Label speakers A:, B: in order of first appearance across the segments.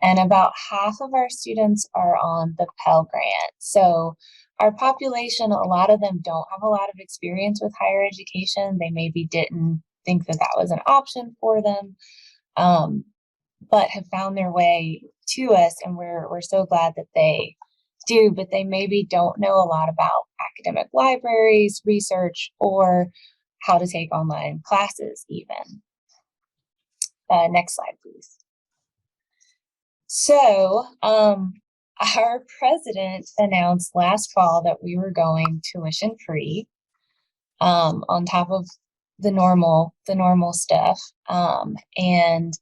A: And about half of our students are on the Pell Grant. So our population, a lot of them don't have a lot of experience with higher education. They maybe didn't think that that was an option for them, um, but have found their way to us, and we're so glad that they do. But they maybe don't know a lot about academic libraries, research, or how to take online classes even. Next slide, please. So, our president announced last fall that we were going tuition free, on top of the normal stuff. And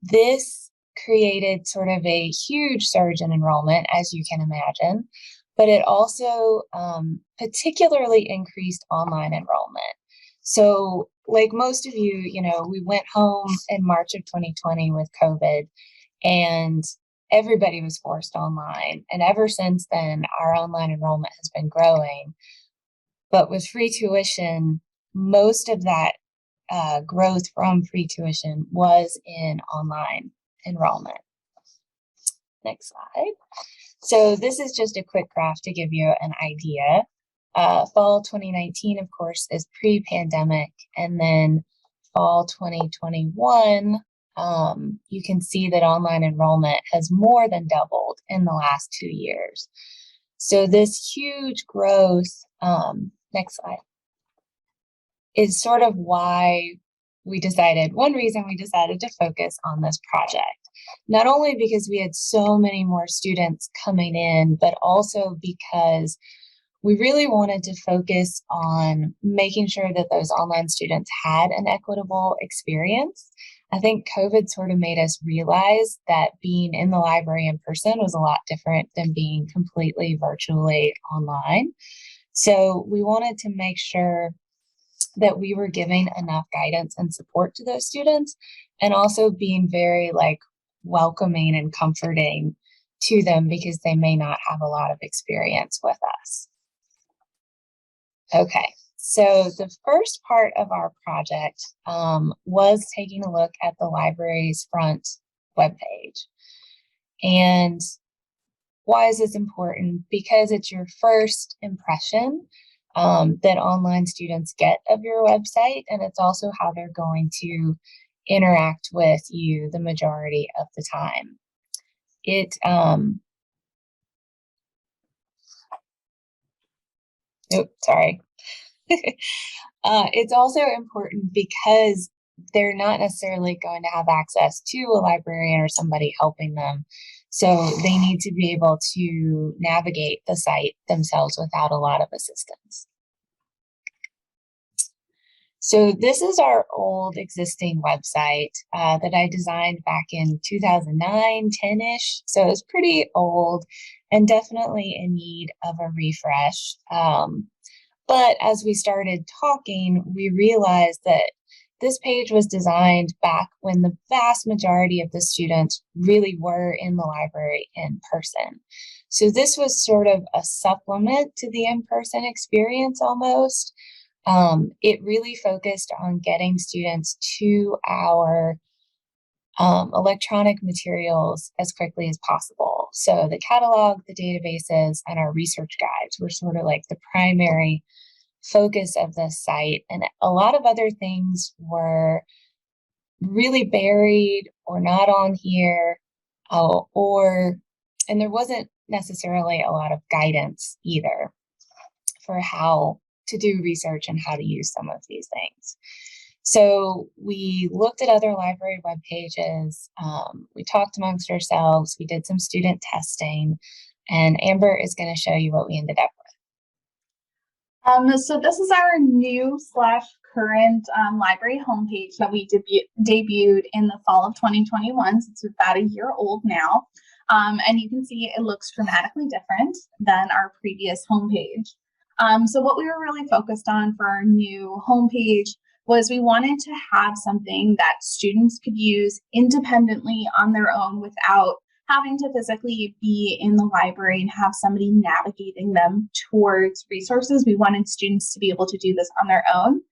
A: this created sort of a huge surge in enrollment, as you can imagine, but it also particularly increased online enrollment. So, like most of you, we went home in March of 2020 with COVID, and everybody was forced online. And ever since then, our online enrollment has been growing. But with free tuition, most of that growth from free tuition was in online enrollment. Next slide. So this is just a quick graph to give you an idea. Fall 2019, of course, is pre-pandemic, and then fall 2021, you can see that online enrollment has more than doubled in the last 2 years. So this huge growth, next slide, is sort of why one reason we decided to focus on this project. Not only because we had so many more students coming in, but also because we really wanted to focus on making sure that those online students had an equitable experience. I think COVID sort of made us realize that being in the library in person was a lot different than being completely virtually online. So we wanted to make sure that we were giving enough guidance and support to those students, and also being very welcoming and comforting to them, because they may not have a lot of experience with us. Okay, so the first part of our project was taking a look at the library's front webpage. And why is this important? Because it's your first impression that online students get of your website, and it's also how they're going to interact with you the majority of the time. It's also important because they're not necessarily going to have access to a librarian or somebody helping them. So they need to be able to navigate the site themselves without a lot of assistance. So this is our old existing website that I designed back in 2009, 10-ish. So it's pretty old and definitely in need of a refresh. But as we started talking, we realized that this page was designed back when the vast majority of the students really were in the library in person. So this was sort of a supplement to the in-person experience almost. It really focused on getting students to our electronic materials as quickly as possible. So the catalog, the databases, and our research guides were sort of like the primary focus of this site. And a lot of other things were really buried or not on here, and there wasn't necessarily a lot of guidance either for how to do research and how to use some of these things. So we looked at other library web pages, we talked amongst ourselves, we did some student testing, and Amber is going to show you what we ended up with.
B: So this is our new / current library homepage that we debuted in the fall of 2021. So it's about a year old now. And you can see it looks dramatically different than our previous homepage. So what we were really focused on for our new homepage was we wanted to have something that students could use independently on their own without having to physically be in the library and have somebody navigating them towards resources. We wanted students to be able to do this on their own.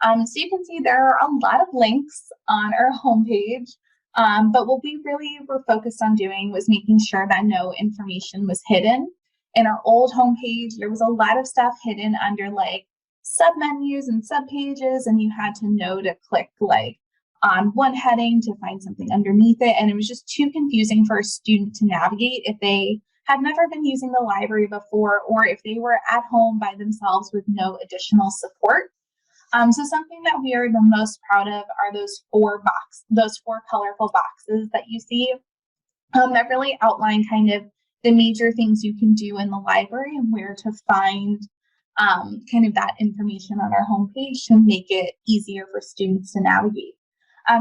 B: So you can see there are a lot of links on our homepage. But what we really were focused on doing was making sure that no information was hidden. In our old homepage, there was a lot of stuff hidden under like submenus and subpages, and you had to know to click like on one heading to find something underneath it. And it was just too confusing for a student to navigate if they had never been using the library before, or if they were at home by themselves with no additional support. So something that we are the most proud of are those four colorful boxes that you see, that really outline kind of the major things you can do in the library and where to find kind of that information on our homepage to make it easier for students to navigate.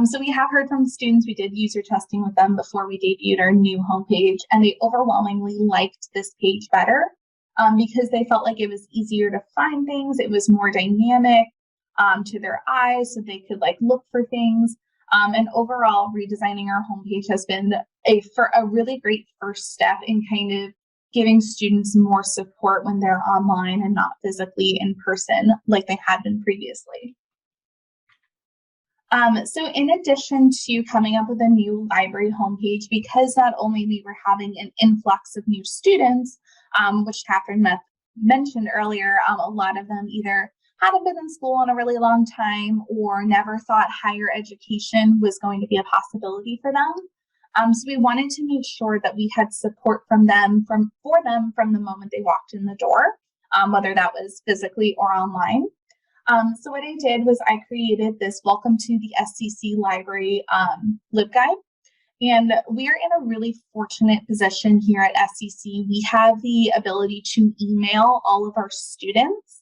B: So we have heard from students. We did user testing with them before we debuted our new homepage, and they overwhelmingly liked this page better because they felt like it was easier to find things. It was more dynamic to their eyes, so they could like look for things. And overall, redesigning our homepage has been a really great first step in kind of giving students more support when they're online and not physically in person like they had been previously. So in addition to coming up with a new library homepage, because not only we were having an influx of new students, which Katherine mentioned earlier, a lot of them either hadn't been in school in a really long time or never thought higher education was going to be a possibility for them. So we wanted to make sure that we had support for them from the moment they walked in the door, whether that was physically or online. So what I did was I created this Welcome to the SCC Library LibGuide. And we are in a really fortunate position here at SCC. We have the ability to email all of our students,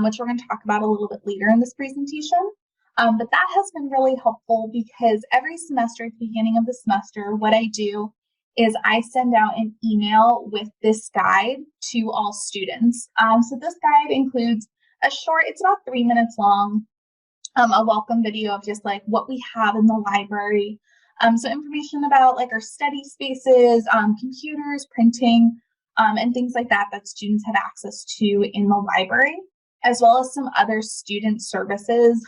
B: which we're going to talk about a little bit later in this presentation. But that has been really helpful because every semester at the beginning of the semester, what I do is I send out an email with this guide to all students. So this guide includes it's about 3 minutes long, a welcome video of just like what we have in the library. So information about like our study spaces, computers, printing, and things like that students have access to in the library, as well as some other student services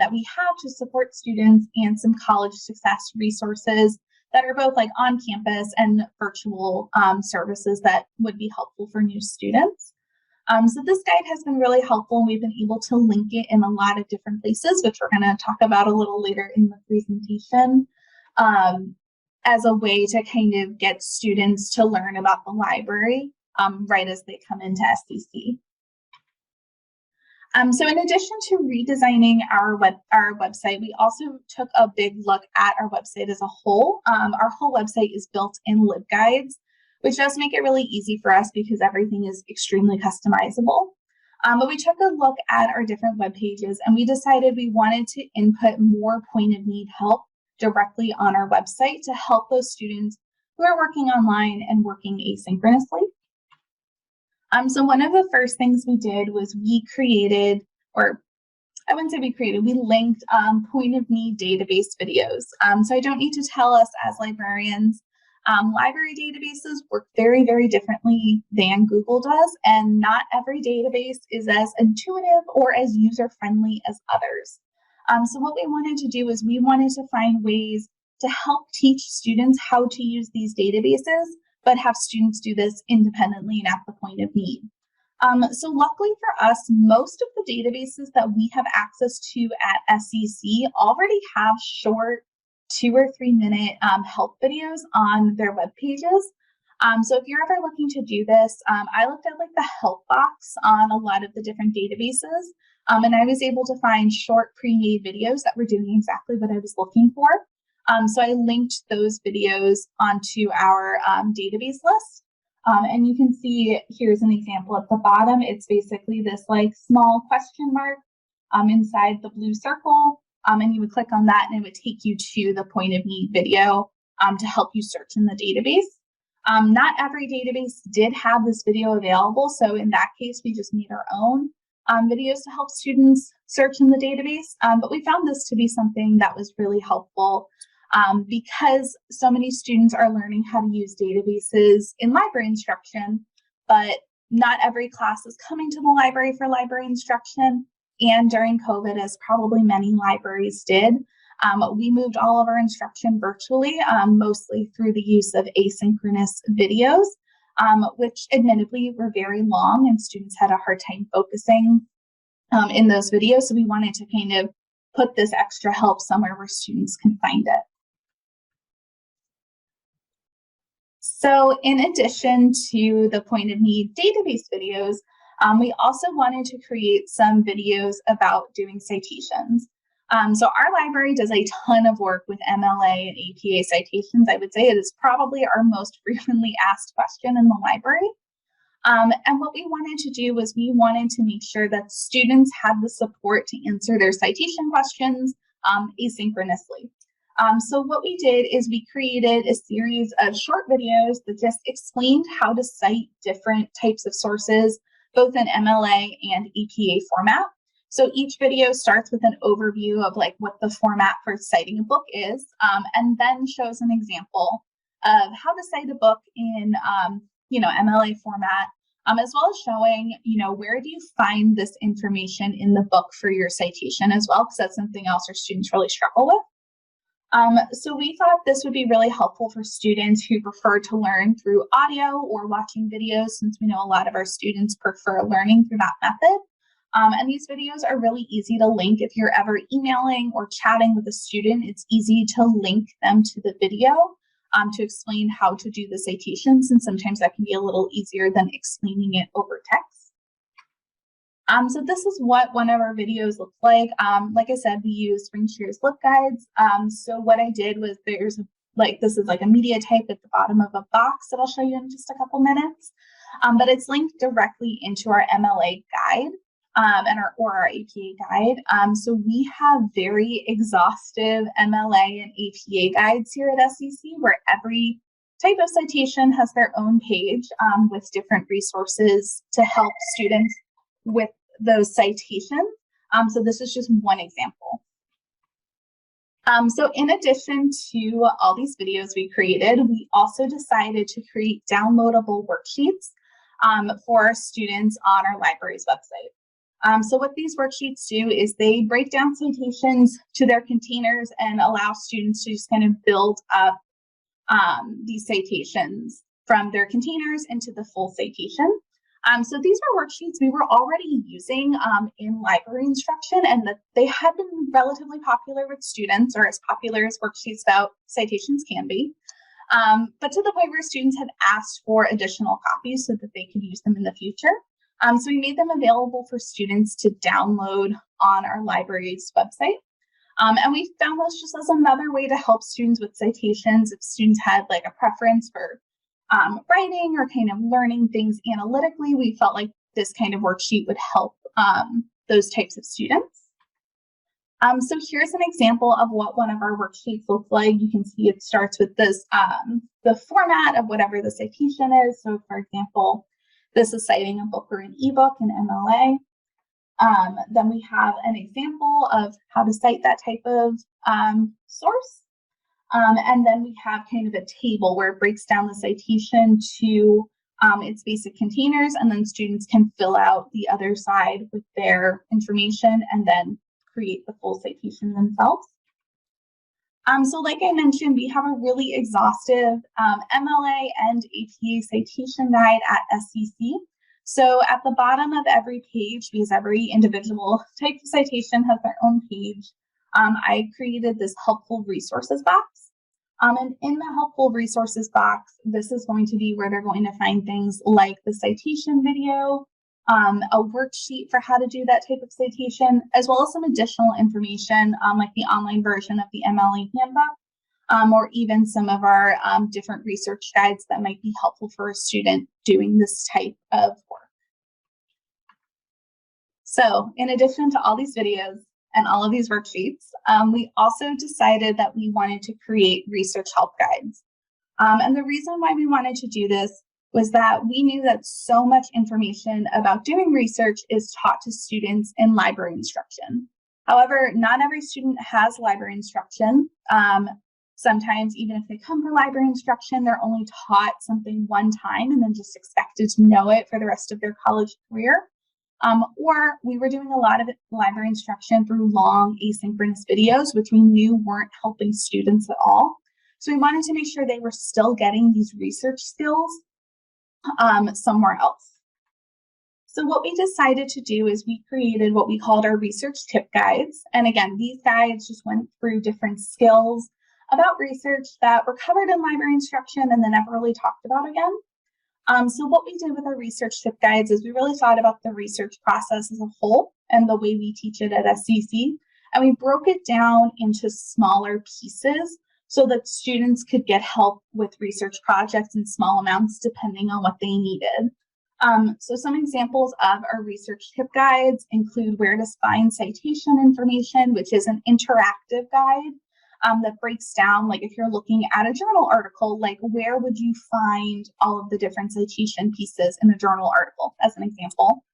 B: that we have to support students, and some college success resources that are both like on campus and virtual services that would be helpful for new students. So this guide has been really helpful, and we've been able to link it in a lot of different places, which we're going to talk about a little later in the presentation, as a way to kind of get students to learn about the library right as they come into SCC. So in addition to redesigning our website, we also took a big look at our website as a whole. Our whole website is built in LibGuides, which does make it really easy for us because everything is extremely customizable. But we took a look at our different web pages, and we decided we wanted to input more point of need help directly on our website to help those students who are working online and working asynchronously. So one of the first things we did was we linked point of need database videos. So I don't need to tell us as librarians, library databases work very, very differently than Google does, and not every database is as intuitive or as user-friendly as others. So what we wanted to do is we wanted to find ways to help teach students how to use these databases, but have students do this independently and at the point of need. So luckily for us, most of the databases that we have access to at SCC already have short 2 or 3 minute help videos on their web pages. So if you're ever looking to do this, I looked at like the help box on a lot of the different databases, and I was able to find short pre-made videos that were doing exactly what I was looking for. So I linked those videos onto our database list. And you can see here's an example at the bottom. It's basically this like small question mark inside the blue circle. And you would click on that and it would take you to the point of need video to help you search in the database. Not every database did have this video available. So in that case, we just made our own videos to help students search in the database. But we found this to be something that was really helpful because so many students are learning how to use databases in library instruction, but not every class is coming to the library for library instruction. And during COVID, as probably many libraries did, We moved all of our instruction virtually, mostly through the use of asynchronous videos, which admittedly were very long and students had a hard time focusing in those videos. So we wanted to kind of put this extra help somewhere where students can find it. So in addition to the point of need database videos, we also wanted to create some videos about doing citations. So our library does a ton of work with MLA and APA citations. I would say it is probably our most frequently asked question in the library. And what we wanted to do was we wanted to make sure that students had the support to answer their citation questions asynchronously. So what we did is we created a series of short videos that just explained how to cite different types of sources, both in MLA and EPA format. So each video starts with an overview of like what the format for citing a book is, and then shows an example of how to cite a book in MLA format, as well as showing, where do you find this information in the book for your citation as well, because that's something else our students really struggle with. So we thought this would be really helpful for students who prefer to learn through audio or watching videos, since we know a lot of our students prefer learning through that method. And these videos are really easy to link. If you're ever emailing or chatting with a student, it's easy to link them to the video to explain how to do the citations, and sometimes that can be a little easier than explaining it over text. So this is what one of our videos looks like. Like I said, we use Ringshier's LibGuides. So what I did was this is like a media type at the bottom of a box that I'll show you in just a couple minutes. But it's linked directly into our MLA guide and our APA guide. So we have very exhaustive MLA and APA guides here at SCC, where every type of citation has their own page with different resources to help students with those citations. So this is just one example. So in addition to all these videos we created, we also decided to create downloadable worksheets for our students on our library's website. So what these worksheets do is they break down citations to their containers and allow students to just kind of build up these citations from their containers into the full citation. So these are worksheets we were already using in library instruction, and that they had been relatively popular with students, or as popular as worksheets about citations can be, but to the point where students had asked for additional copies so that they could use them in the future. So we made them available for students to download on our library's website. And we found this just as another way to help students with citations. If students had like a preference for writing or kind of learning things analytically, we felt like this kind of worksheet would help those types of students. So here's an example of what one of our worksheets looks like. You can see it starts with this, the format of whatever the citation is. So for example, this is citing a book or an ebook in MLA. Then we have an example of how to cite that type of source. And then we have kind of a table where it breaks down the citation to its basic containers, and then students can fill out the other side with their information and then create the full citation themselves. So like I mentioned, we have a really exhaustive MLA and APA citation guide at SCC. So at the bottom of every page, because every individual type of citation has their own page, I created this helpful resources box. And in the helpful resources box, this is going to be where they're going to find things like the citation video, a worksheet for how to do that type of citation, as well as some additional information like the online version of the MLA handbook, or even some of our different research guides that might be helpful for a student doing this type of work. So in addition to all these videos and all of these worksheets, we also decided that we wanted to create research help guides. And the reason why we wanted to do this was that we knew that so much information about doing research is taught to students in library instruction. However, not every student has library instruction. Sometimes, even if they come for library instruction, they're only taught something one time and then just expected to know it for the rest of their college career. Or we were doing a lot of library instruction through long asynchronous videos, which we knew weren't helping students at all. So we wanted to make sure they were still getting these research skills somewhere else. So what we decided to do is we created what we called our research tip guides. And again, these guides just went through different skills about research that were covered in library instruction and then never really talked about again. So what we did with our research tip guides is we really thought about the research process as a whole and the way we teach it at SCC. And we broke it down into smaller pieces so that students could get help with research projects in small amounts depending on what they needed. So some examples of our research tip guides include where to find citation information, which is an interactive guide that breaks down, like if you're looking at a journal article, like where would you find all of the different citation pieces in a journal article, as an example.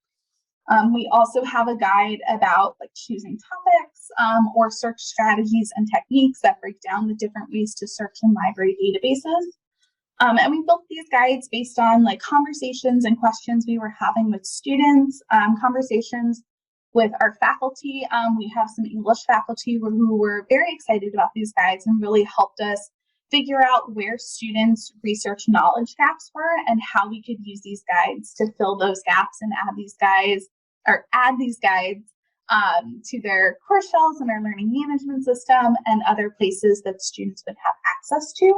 B: We also have a guide about like choosing topics or search strategies and techniques that break down the different ways to search in library databases. And we built these guides based on like conversations and questions we were having with students, conversations with our faculty. We have some English faculty who were very excited about these guides and really helped us figure out where students' research knowledge gaps were and how we could use these guides to fill those gaps and add these guides to their course shells and our learning management system and other places that students would have access to.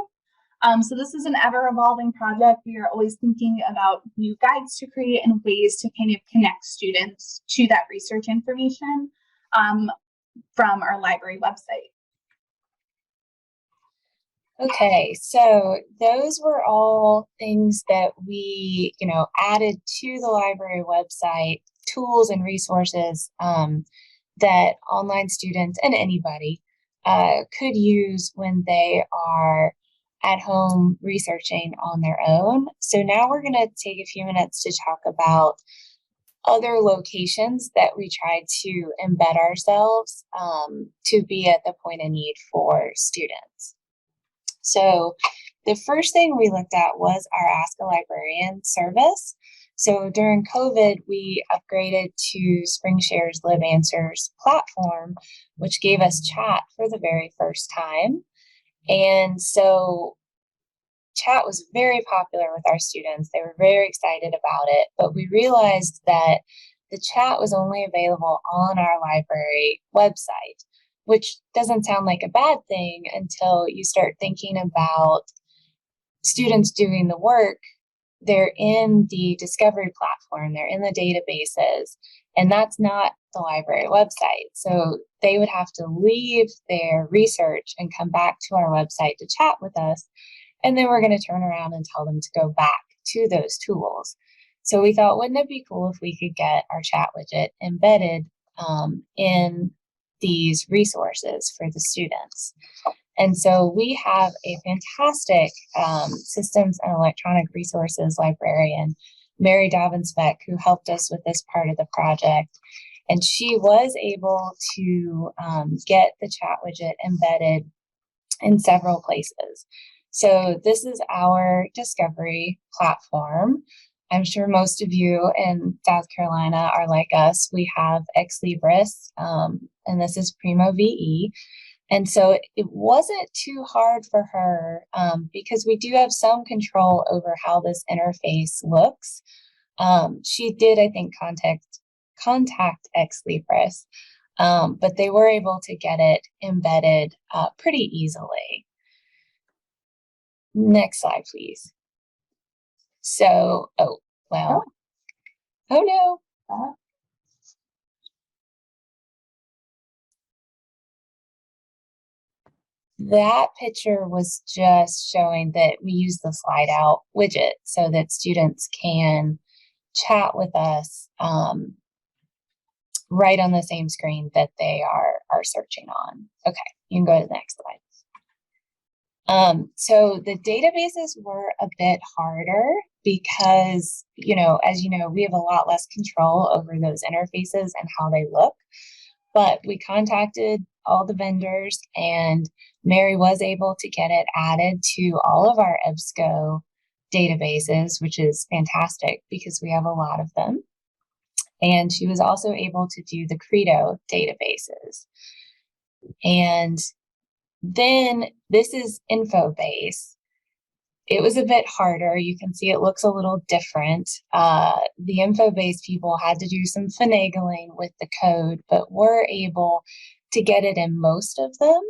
B: So this is an ever-evolving project. We are always thinking about new guides to create and ways to kind of connect students to that research information from our library website.
A: Okay, so those were all things that we, added to the library website, tools and resources that online students and anybody could use when they are at home researching on their own. So now we're going to take a few minutes to talk about other locations that we tried to embed ourselves to be at the point of need for students. So the first thing we looked at was our Ask a Librarian service. So during COVID, we upgraded to SpringShare's Live Answers platform, which gave us chat for the very first time. And so chat was very popular with our students. They were very excited about it, but we realized that the chat was only available on our library website, which doesn't sound like a bad thing until you start thinking about students doing the work. They're in the discovery platform, they're in the databases, and that's not the library website. So they would have to leave their research and come back to our website to chat with us. And then we're going to turn around and tell them to go back to those tools. So we thought, wouldn't it be cool if we could get our chat widget embedded in these resources for the students? And so we have a fantastic systems and electronic resources librarian, Mary Dobbins-Beck, who helped us with this part of the project. And she was able to get the chat widget embedded in several places. So this is our discovery platform. I'm sure most of you in South Carolina are like us. We have Ex Libris, and this is Primo VE. And so it wasn't too hard for her because we do have some control over how this interface looks. She did, I think, contact Ex Libris, but they were able to get it embedded pretty easily. Next slide, please. So, oh no. That picture was just showing that we use the slide out widget so that students can chat with us right on the same screen that they are searching on. Okay, you can go to the next slide. So the databases were a bit harder because, as you know, we have a lot less control over those interfaces and how they look. But we contacted all the vendors, and Mary was able to get it added to all of our EBSCO databases, which is fantastic because we have a lot of them. And she was also able to do the Credo databases. And then this is InfoBase. It was a bit harder. You can see it looks a little different. The InfoBase people had to do some finagling with the code, but were able to get it in most of them.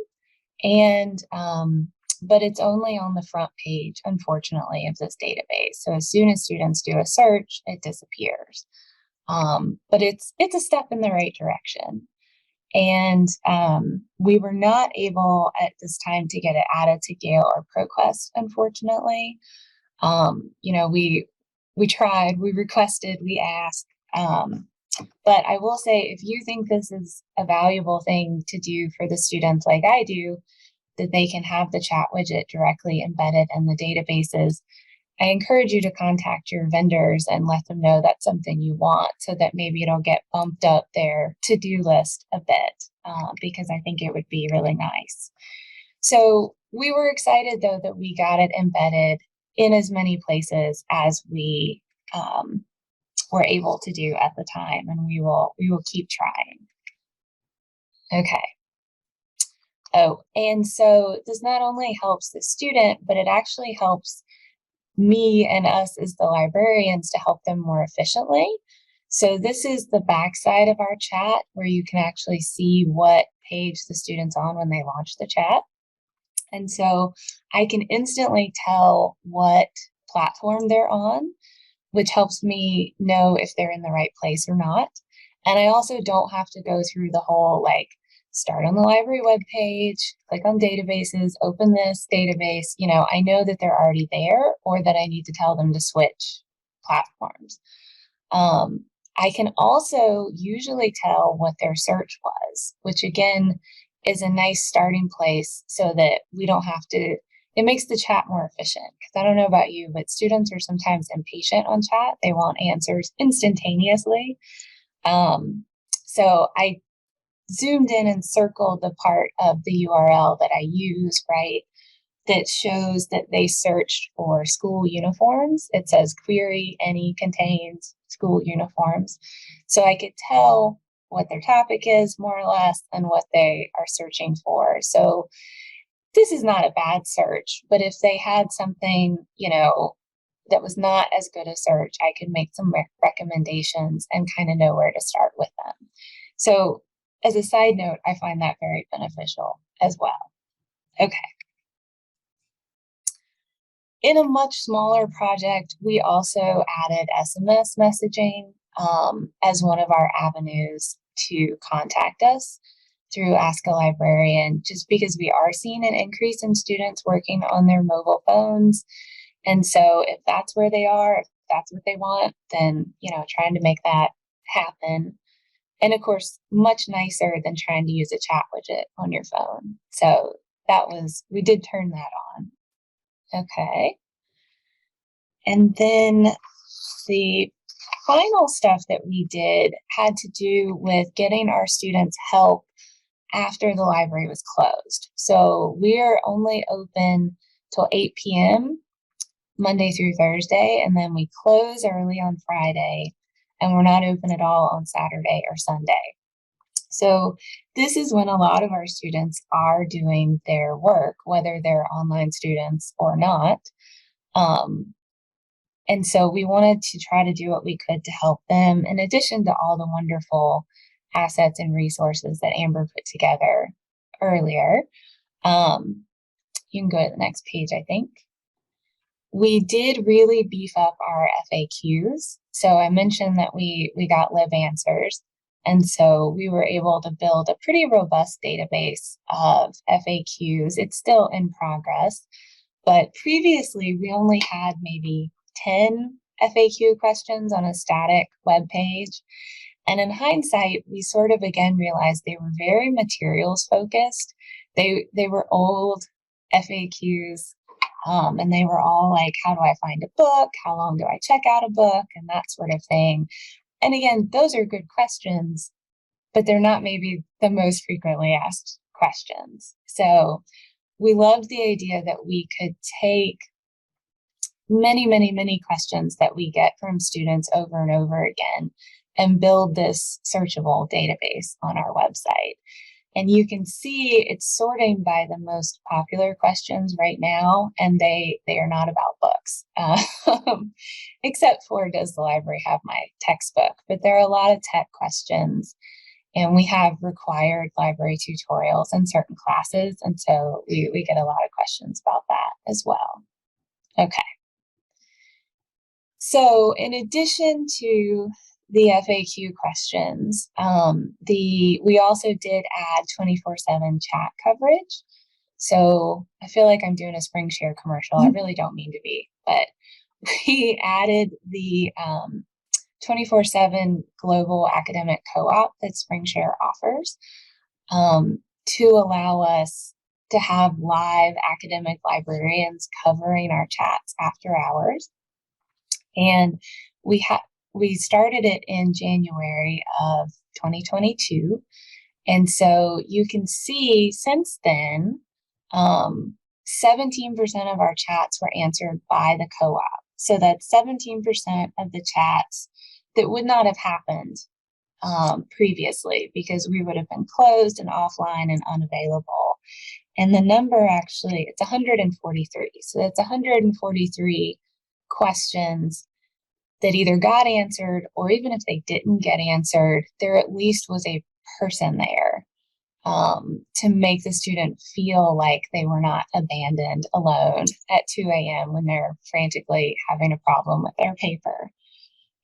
A: And but it's only on the front page, unfortunately, of this database. So as soon as students do a search, it disappears. But it's a step in the right direction. And we were not able at this time to get it added to Gale or ProQuest, unfortunately. We tried, we requested, we asked. But I will say, if you think this is a valuable thing to do for the students like I do, that they can have the chat widget directly embedded in the databases, I encourage you to contact your vendors and let them know that's something you want, so that maybe it'll get bumped up their to-do list a bit, because I think it would be really nice. So we were excited, though, that we got it embedded in as many places as we were able to do at the time, and we will keep trying. Okay. Oh, and so this not only helps the student, but it actually helps me and us as the librarians to help them more efficiently. So this is the backside of our chat, where you can actually see what page the student's on when they launch the chat. And so I can instantly tell what platform they're on, which helps me know if they're in the right place or not. And I also don't have to go through the whole, like, start on the library webpage, click on databases, open this database. I know that they're already there, or that I need to tell them to switch platforms. I can also usually tell what their search was, which again is a nice starting place, so that we don't have to, it makes the chat more efficient. Because I don't know about you, but students are sometimes impatient on chat. They want answers instantaneously. So I zoomed in and circled the part of the URL that I use, right, that shows that they searched for school uniforms. It says query any contains school uniforms. So I could tell what their topic is, more or less, and what they are searching for. So this is not a bad search, but if they had something, that was not as good a search, I could make some recommendations and kind of know where to start with them. So as a side note, I find that very beneficial as well. Okay. In a much smaller project, we also added SMS messaging as one of our avenues to contact us through Ask a Librarian, just because we are seeing an increase in students working on their mobile phones. And so if that's where they are, if that's what they want, then, trying to make that happen. And of course, much nicer than trying to use a chat widget on your phone. So we did turn that on. Okay. And then the final stuff that we did had to do with getting our students help after the library was closed. So we are only open till 8 p.m. Monday through Thursday, and then we close early on Friday, and we're not open at all on Saturday or Sunday. So this is when a lot of our students are doing their work, whether they're online students or not. And so we wanted to try to do what we could to help them, in addition to all the wonderful assets and resources that Amber put together earlier. You can go to the next page, I think. We did really beef up our FAQs. So I mentioned that we got live answers. And so we were able to build a pretty robust database of FAQs. It's still in progress, but previously we only had maybe 10 FAQ questions on a static web page. And in hindsight, we sort of again realized they were very materials focused. They were old FAQs, and they were all like, how do I find a book? How long do I check out a book? And that sort of thing. And again, those are good questions, but they're not maybe the most frequently asked questions. So we loved the idea that we could take many, many, many questions that we get from students over and over again and build this searchable database on our website. And you can see it's sorting by the most popular questions right now, and they are not about books, except for, does the library have my textbook? But there are a lot of tech questions, and we have required library tutorials in certain classes, and so we get a lot of questions about that as well. Okay. So in addition to the FAQ questions, we also did add 24/7 chat coverage. So I feel like I'm doing a Spring Share commercial. I really don't mean to be, but we added the 24/7 global academic co-op that Spring Share offers to allow us to have live academic librarians covering our chats after hours. And we started it in January of 2022. And so you can see since then, 17% of our chats were answered by the co-op. So that's 17% of the chats that would not have happened previously, because we would have been closed and offline and unavailable. And the number actually, it's 143. So that's 143 questions that either got answered, or even if they didn't get answered, there at least was a person there to make the student feel like they were not abandoned alone at 2 a.m. when they're frantically having a problem with their paper.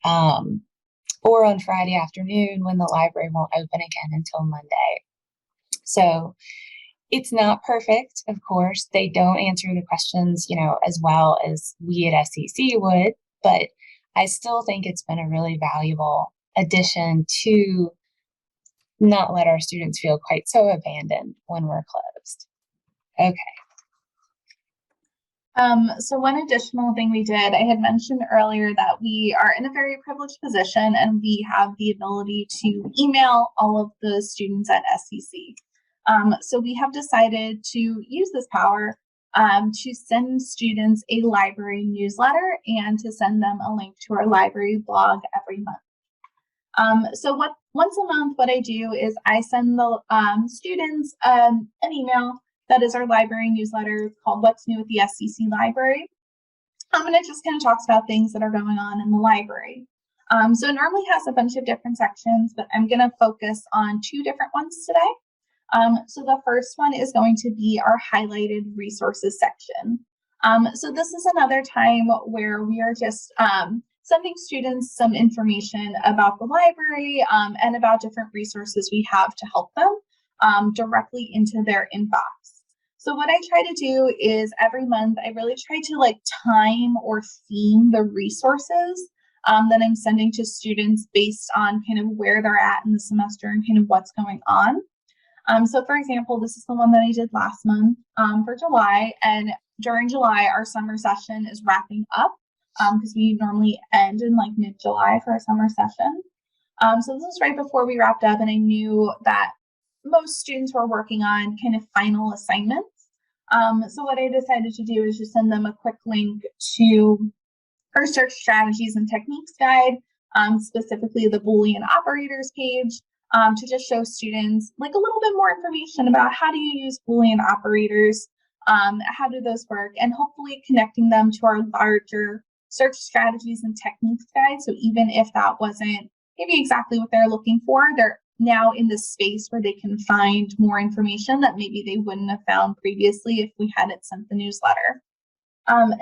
A: Or on Friday afternoon when the library won't open again until Monday. So it's not perfect, of course. They don't answer the questions, as well as we at SEC would, but I still think it's been a really valuable addition to not let our students feel quite so abandoned when we're closed. Okay.
B: So one additional thing we did, I had mentioned earlier that we are in a very privileged position and we have the ability to email all of the students at SEC. So we have decided to use this power to send students a library newsletter and to send them a link to our library blog every month. So once a month, what I do is I send the students an email that is our library newsletter called What's New at the SEC Library. And it just kind of talks about things that are going on in the library. So it normally has a bunch of different sections, but I'm going to focus on two different ones today. So the first one is going to be our highlighted resources section. So this is another time where we are just sending students some information about the library and about different resources we have to help them directly into their inbox. So what I try to do is every month, I really try to time or theme the resources that I'm sending to students based on kind of where they're at in the semester and kind of what's going on. So for example, this is the one that I did last month for July, and during July, our summer session is wrapping up because we normally end in mid-July for our summer session. So this is right before we wrapped up, and I knew that most students were working on kind of final assignments. So what I decided to do is just send them a quick link to our search strategies and techniques guide, specifically the Boolean operators page, to just show students a little bit more information about how do you use Boolean operators, how do those work, and hopefully connecting them to our larger search strategies and techniques guide. So even if that wasn't maybe exactly what they're looking for, they're now in this space where they can find more information that maybe they wouldn't have found previously if we hadn't sent the newsletter.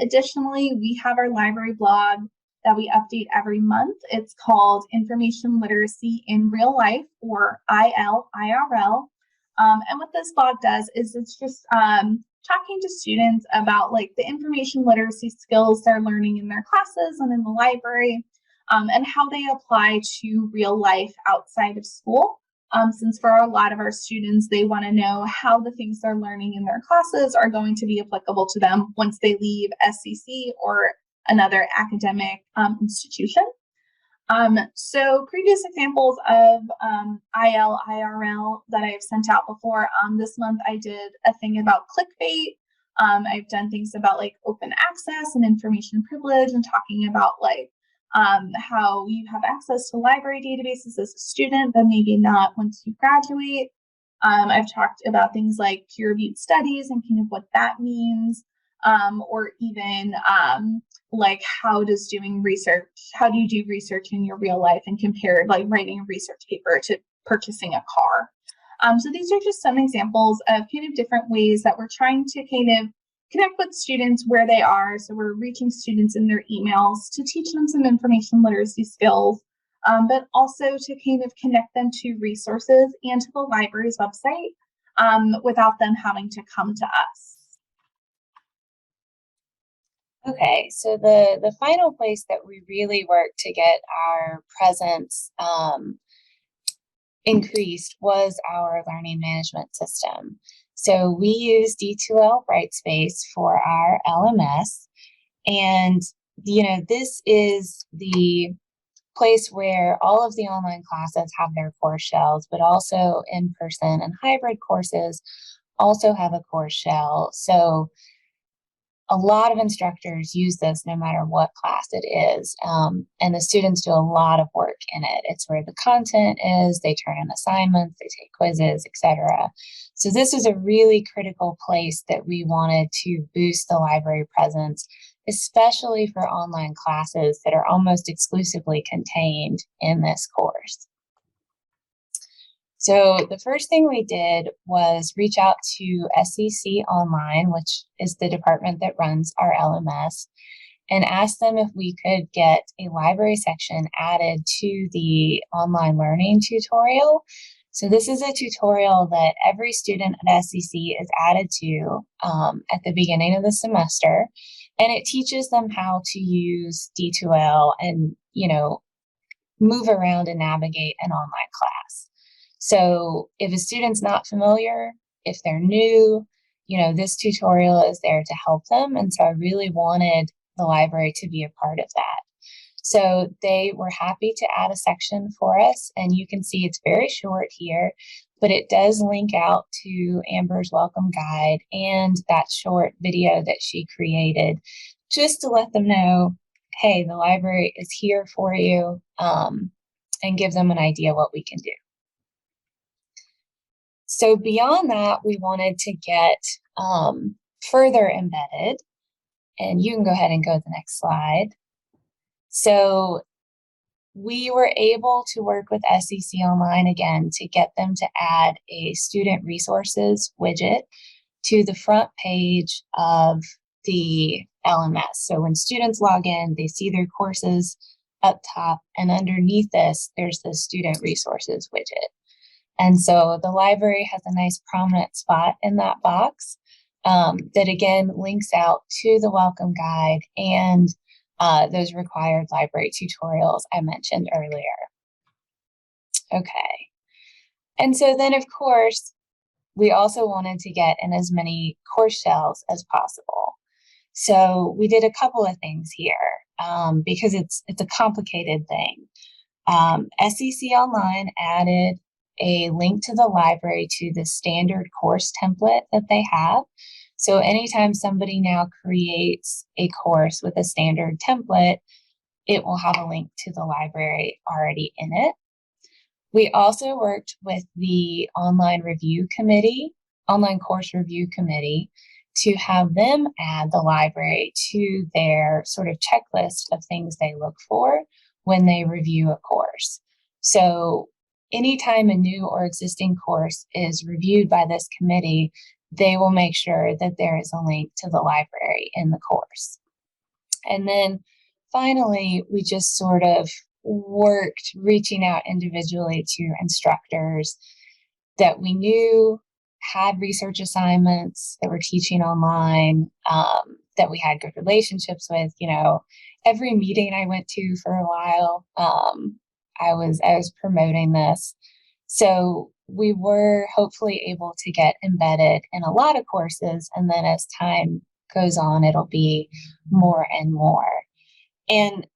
B: Additionally, we have our library blog that we update every month. It's called Information Literacy in Real Life, or ILIRL. And what this blog does is it's just talking to students about the information literacy skills they're learning in their classes and in the library, and how they apply to real life outside of school. Since for a lot of our students, they want to know how the things they're learning in their classes are going to be applicable to them once they leave SCC or another academic institution. So previous examples of ILIRL that I've sent out before, this month I did a thing about clickbait. I've done things about open access and information privilege and talking about how you have access to library databases as a student, but maybe not once you graduate. I've talked about things like peer-reviewed studies and kind of what that means, or even like how do you do research in your real life and compare like writing a research paper to purchasing a car. So these are just some examples of kind of different ways that we're trying to kind of connect with students where they are. So we're reaching students in their emails to teach them some information literacy skills, but also to kind of connect them to resources and to the library's website without them having to come to us.
A: Okay, so the final place that we really worked to get our presence increased was our learning management system. So we use D2L Brightspace for our LMS, and this is the place where all of the online classes have their course shells, but also in-person and hybrid courses also have a course shell. So a lot of instructors use this no matter what class it is, and the students do a lot of work in it. It's where the content is, they turn in assignments, they take quizzes, etc. So this is a really critical place that we wanted to boost the library presence, especially for online classes that are almost exclusively contained in this course. So the first thing we did was reach out to SEC Online, which is the department that runs our LMS, and ask them if we could get a library section added to the online learning tutorial. So this is a tutorial that every student at SEC is added to at the beginning of the semester, and it teaches them how to use D2L and, move around and navigate an online class. So if a student's not familiar, if they're new, this tutorial is there to help them. And so I really wanted the library to be a part of that. So they were happy to add a section for us. And you can see it's very short here, but it does link out to Amber's welcome guide and that short video that she created just to let them know, hey, the library is here for you, and give them an idea what we can do. So beyond that, we wanted to get further embedded, and you can go ahead and go to the next slide. So we were able to work with SEC Online again to get them to add a student resources widget to the front page of the LMS. So when students log in, they see their courses up top, and underneath this, there's the student resources widget. And so the library has a nice prominent spot in that box that again links out to the welcome guide and those required library tutorials I mentioned earlier. Okay. And so then, of course, we also wanted to get in as many course shells as possible. So we did a couple of things here because it's a complicated thing. SEC Online added a link to the library to the standard course template that they have. So anytime somebody now creates a course with a standard template, it will have a link to the library already in it. We also worked with the online course review committee, to have them add the library to their sort of checklist of things they look for when they review a course. So anytime a new or existing course is reviewed by this committee, they will make sure that there is a link to the library in the course. And then finally, we just sort of worked reaching out individually to instructors that we knew had research assignments, that were teaching online, that we had good relationships with. Every meeting I went to for a while, I was promoting this. So we were hopefully able to get embedded in a lot of courses. And then as time goes on, it'll be more and more. And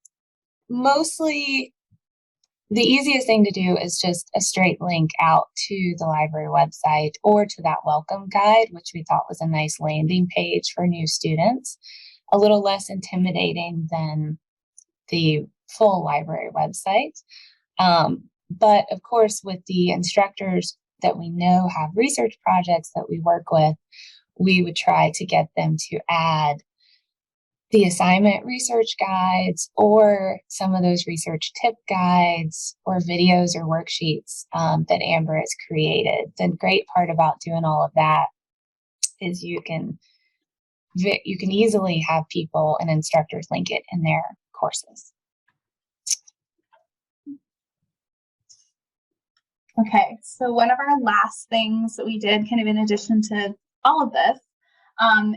A: mostly the easiest thing to do is just a straight link out to the library website or to that welcome guide, which we thought was a nice landing page for new students, a little less intimidating than the full library website. But of course, with the instructors that we know have research projects that we work with, we would try to get them to add the assignment research guides or some of those research tip guides or videos or worksheets that Amber has created. The great part about doing all of that is you can easily have people and instructors link it in their courses.
B: Okay, so one of our last things that we did kind of in addition to all of this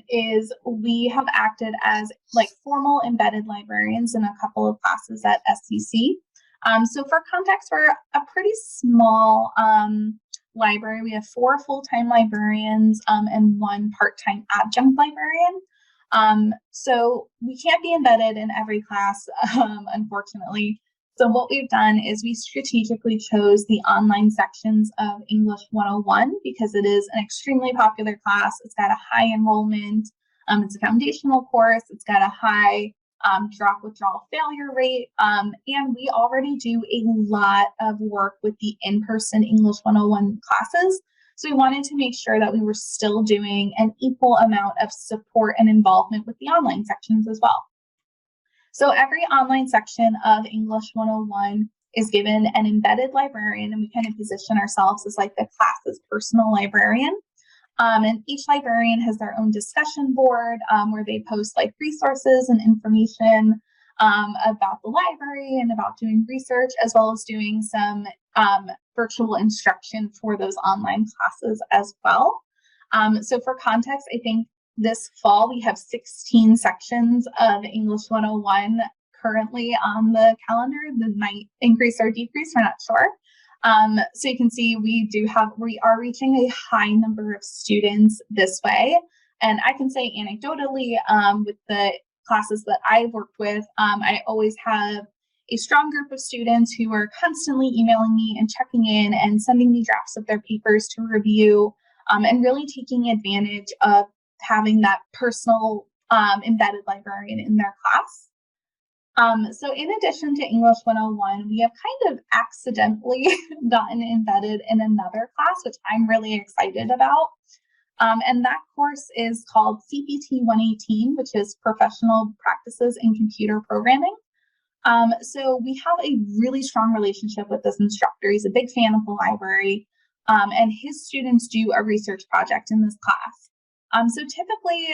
B: is we have acted as like formal embedded librarians in a couple of classes at SCC. So for context, we're a pretty small library. We have 4 full-time librarians and 1 part-time adjunct librarian. So we can't be embedded in every class, unfortunately. So what we've done is we strategically chose the online sections of English 101 because it is an extremely popular class. It's got a high enrollment. It's a foundational course. It's got a high drop withdrawal failure rate. And we already do a lot of work with the in-person English 101 classes. So we wanted to make sure that we were still doing an equal amount of support and involvement with the online sections as well. So every online section of English 101 is given an embedded librarian, and we kind of position ourselves as like the class's personal librarian. And each librarian has their own discussion board where they post like resources and information about the library and about doing research, as well as doing some virtual instruction for those online classes as well. So for context, I think this fall, we have 16 sections of English 101 currently on the calendar. That might increase or decrease, we're not sure. So you can see we are reaching a high number of students this way. And I can say anecdotally, with the classes that I've worked with, I always have a strong group of students who are constantly emailing me and checking in and sending me drafts of their papers to review, and really taking advantage of having that personal embedded librarian in their class. So in addition to English 101, we have kind of accidentally gotten embedded in another class, which I'm really excited about. And that course is called CPT 118, which is Professional Practices in Computer Programming. So we have a really strong relationship with this instructor. He's a big fan of the library, and his students do a research project in this class. So typically,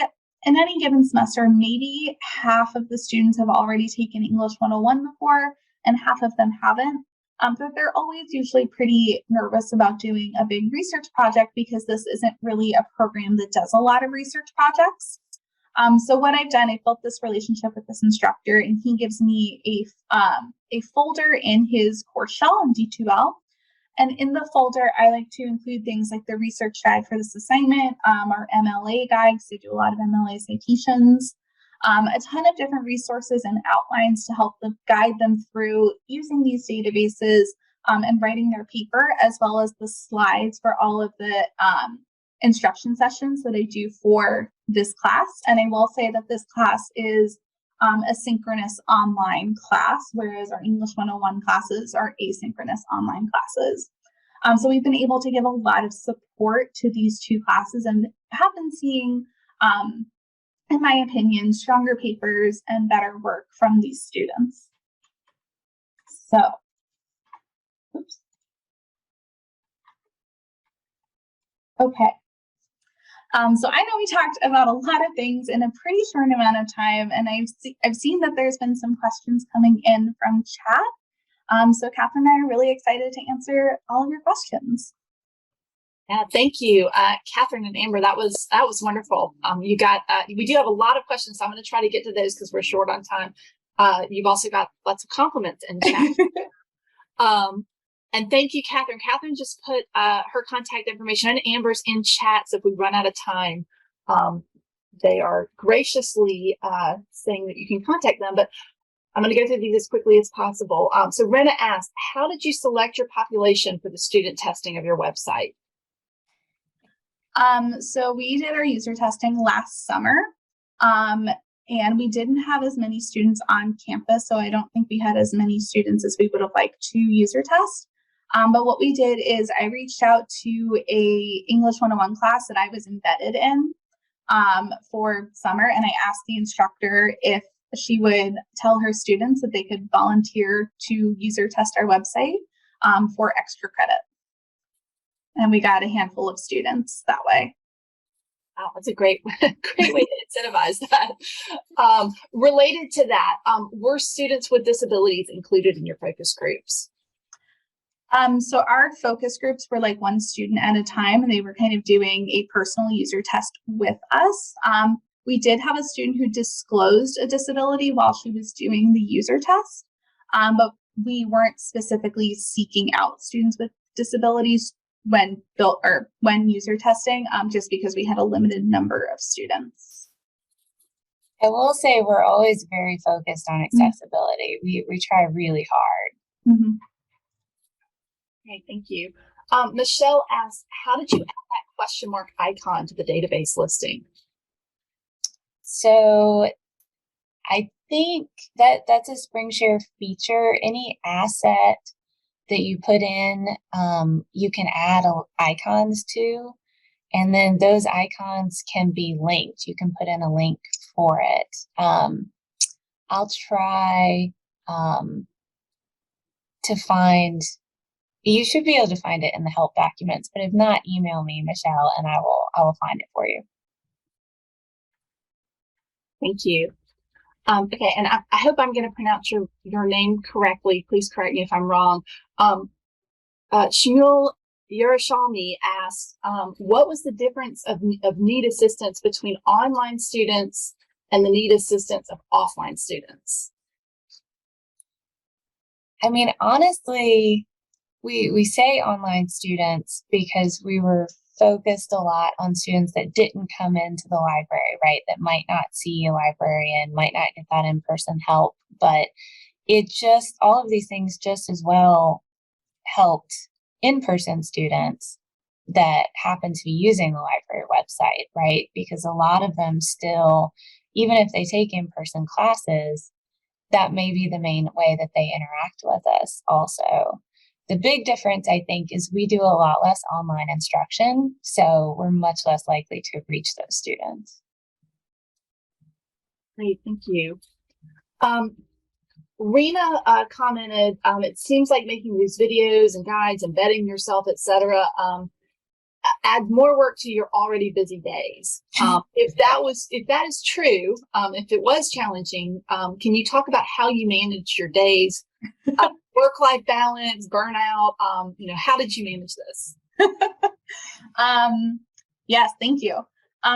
B: in any given semester, maybe half of the students have already taken English 101 before, and half of them haven't. But they're always usually pretty nervous about doing a big research project because this isn't really a program that does a lot of research projects. So what I've done, I built this relationship with this instructor, and he gives me a folder in his course shell in D2L. And in the folder, I like to include things like the research guide for this assignment, our MLA guide, because I do a lot of MLA citations, a ton of different resources and outlines to help them guide them through using these databases and writing their paper, as well as the slides for all of the instruction sessions that I do for this class. And I will say that this class is a synchronous online class, whereas our English 101 classes are asynchronous online classes. So we've been able to give a lot of support to these 2 classes and have been seeing, in my opinion, stronger papers and better work from these students. So, oops. Okay. So I know we talked about a lot of things in a pretty short amount of time, and I've seen that there's been some questions coming in from chat. So Catherine and I are really excited to answer all of your questions.
C: Yeah, thank you, Catherine and Amber. That was wonderful. We do have a lot of questions, so I'm going to try to get to those because we're short on time. You've also got lots of compliments in chat. And thank you, Catherine. Catherine just put her contact information and Amber's in chat. So if we run out of time, they are graciously saying that you can contact them. But I'm going to go through these as quickly as possible. So Rena asked, how did you select your population for the student testing of your website?
B: So we did our user testing last summer. And we didn't have as many students on campus, so I don't think we had as many students as we would have liked to user test. But what we did is I reached out to a English 101 class that I was embedded in for summer, and I asked the instructor if she would tell her students that they could volunteer to user test our website for extra credit. And we got a handful of students that way.
C: Wow, that's a great way to incentivize that. Related to that, were students with disabilities included in your focus groups?
B: So our focus groups were like one student at a time, and they were kind of doing a personal user test with us. We did have a student who disclosed a disability while she was doing the user test, but we weren't specifically seeking out students with disabilities when user testing, just because we had a limited number of students.
A: I will say we're always very focused on accessibility. We try really hard.
B: Mm-hmm.
C: Okay, thank you. Michelle asked, how did you add that question mark icon to the database listing?
A: So I think that's a SpringShare feature. Any asset that you put in, you can add icons to, and then those icons can be linked. You can put in a link for it. I'll try to find, you should be able to find it in the help documents, but if not, email me, Michelle, and I will find it for you.
C: Thank you. Okay, and I hope I'm going to pronounce your name correctly. Please correct me if I'm wrong. Shmuel Yerushalmi asked, what was the difference of need assistance between online students and the need assistance of offline students?
A: I mean, honestly, we say online students because we were focused a lot on students that didn't come into the library, right? That might not see a librarian, might not get that in-person help, but all of these things just as well helped in-person students that happen to be using the library website, right? Because a lot of them still, even if they take in-person classes, that may be the main way that they interact with us also. The big difference, I think, is we do a lot less online instruction, so we're much less likely to reach those students.
C: Great, thank you. Rena commented, it seems like making these videos and guides, embedding yourself, etc., add more work to your already busy days. If that is true, if it was challenging, can you talk about how you manage your days? Work-life balance, burnout, how did you manage this?
B: Yes, thank you.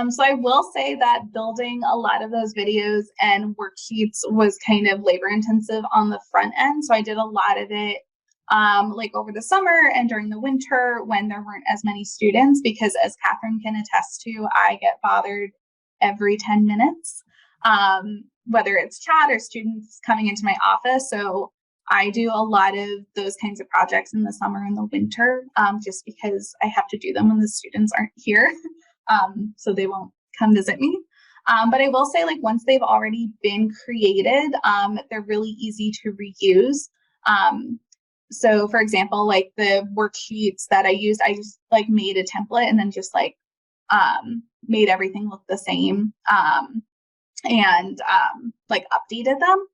B: So I will say that building a lot of those videos and worksheets was kind of labor intensive on the front end. So I did a lot of it like over the summer and during the winter when there weren't as many students, because as Katherine can attest to, I get bothered every 10 minutes, whether it's chat or students coming into my office. So I do a lot of those kinds of projects in the summer and the winter, just because I have to do them when the students aren't here, so they won't come visit me. But I will say, like, once they've already been created, they're really easy to reuse. So for example, like the worksheets that I used, I just like made a template and then just like made everything look the same, and like updated them.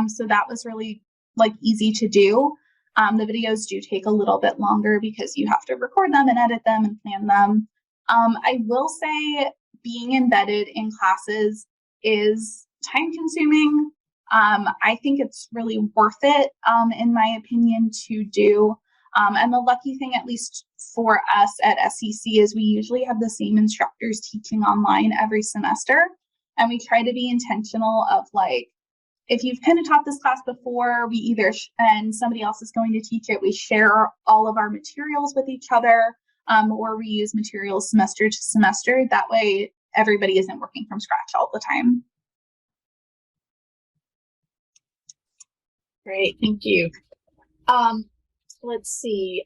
B: So that was really like easy to do. The videos do take a little bit longer because you have to record them and edit them and plan them. I will say being embedded in classes is time consuming. I think it's really worth it, in my opinion, to do. And the lucky thing, at least for us at SEC, is we usually have the same instructors teaching online every semester. And we try to be intentional of like, if you've kind of taught this class before, we either, and somebody else is going to teach it, we share all of our materials with each other, or we use materials semester to semester. That way, everybody isn't working from scratch all the time.
C: Great, thank you. Let's see.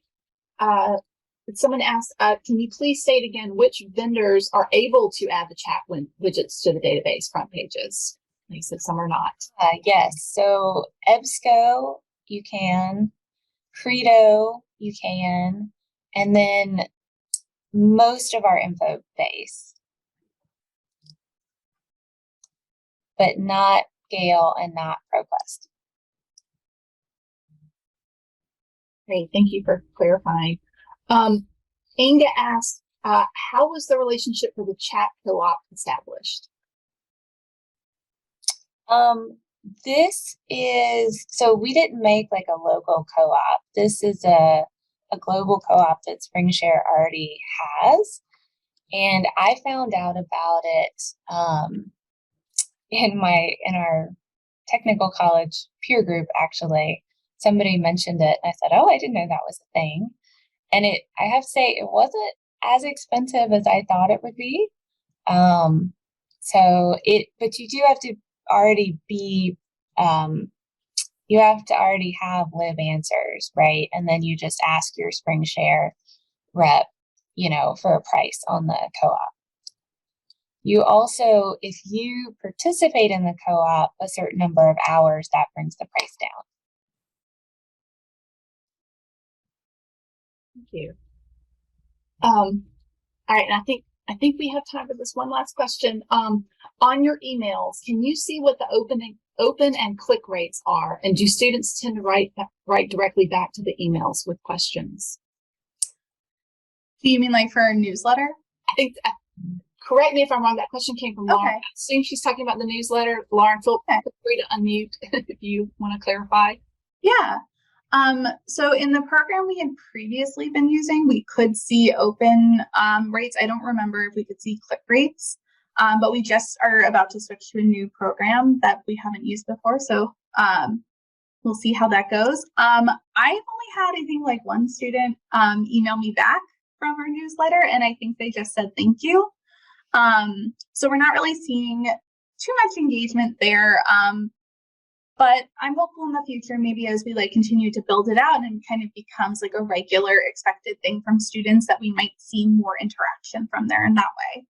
C: Someone asked, can you please state again which vendors are able to add the chat widgets to the database front pages? places, some are not.
A: Yes, so EBSCO, you can, Credo, you can, and then most of our info base, but not Gale and not ProQuest.
C: Great, thank you for clarifying. Inga asked, how was the relationship for the chat co-op established?
A: This is, so we didn't make like a local co-op. This is a global co-op that SpringShare already has. And I found out about it in our technical college peer group, actually. Somebody mentioned it. And I said, oh, I didn't know that was a thing. And I have to say, it wasn't as expensive as I thought it would be. But you do have to already be, you have to already have live answers, right? And then you just ask your SpringShare rep, for a price on the co-op. You also, if you participate in the co-op a certain number of hours, that brings the price down.
C: Thank you. All right, and I think we have time for this one last question. On your emails, can you see what the open and click rates are? And do students tend to write directly back to the emails with questions?
B: Do you mean like for our newsletter?
C: I think, correct me if I'm wrong, that question came from Lauren. I assume she's talking about the newsletter. Lauren, feel free to unmute if you want to clarify.
B: Yeah. So in the program we had previously been using, we could see open rates. I don't remember if we could see click rates, but we just are about to switch to a new program that we haven't used before. So we'll see how that goes. I've only had, I think, like one student email me back from our newsletter, and I think they just said thank you. So we're not really seeing too much engagement there. But I'm hopeful in the future, maybe as we continue to build it out and kind of becomes like a regular expected thing from students, that we might see more interaction from there in that way.